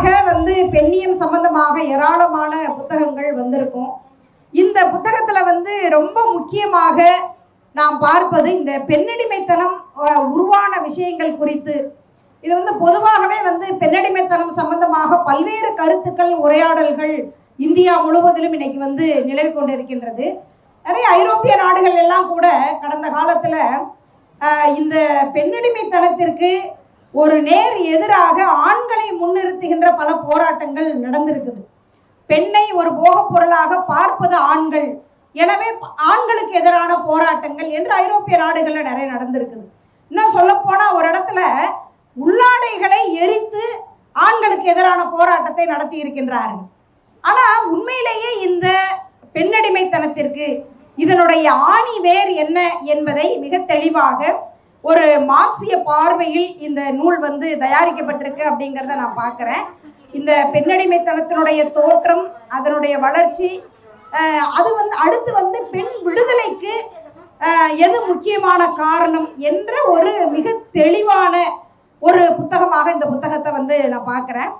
பொதுவாக வந்து பெண்ணியம் சம்பந்தமாக ஏராளமான புத்தகங்கள் வந்திருக்கும். இந்த புத்தகத்துல வந்து ரொம்ப முக்கியமாக நாம் பார்ப்பது இந்த பெண்ணடிமைத்தனம் உருவான விஷயங்கள் குறித்து. இது வந்து பொதுவாகவே வந்து பெண்ணடிமைத்தனம் சம்பந்தமாக பல்வேறு கருத்துக்கள், உரையாடல்கள் இந்தியா முழுவதிலும் இன்னைக்கு வந்து நிலவி கொண்டிருக்கின்றது. நிறைய ஐரோப்பிய நாடுகள் எல்லாம் கூட கடந்த காலத்துல இந்த பெண்ணடிமைத்தனத்திற்கு ஒரு நேர் எதிராக ஆண்களை முன்னிறுத்துகின்ற பல போராட்டங்கள் நடந்திருக்குது. பெண்ணை ஒரு போகப் பொருளாக பார்ப்பது ஆண்கள், எனவே ஆண்களுக்கு எதிரான போராட்டங்கள் என்று ஐரோப்பிய நாடுகள்ல நிறைய நடந்திருக்குது. இன்னும் சொல்ல போனா ஒரு இடத்துல உள்ளாடைகளை எரித்து ஆண்களுக்கு எதிரான போராட்டத்தை நடத்தி இருக்கின்றார்கள். ஆனா உண்மையிலேயே இந்த பெண்ணடிமைத்தனத்திற்கு இதனுடைய ஆணி வேர் என்ன என்பதை மிக தெளிவாக ஒரு மார்க்சிய பார்வையில் இந்த நூல் வந்து தயாரிக்கப்பட்டிருக்கு அப்படிங்கிறத நான் பார்க்குறேன். இந்த பெண்ணடிமைத்தனத்தினுடைய தோற்றம், அதனுடைய வளர்ச்சி, அது வந்து அடுத்து வந்து பெண் விடுதலைக்கு எது முக்கியமான காரணம் என்ற ஒரு மிக தெளிவான ஒரு புத்தகமாக இந்த புத்தகத்தை வந்து நான் பார்க்குறேன்.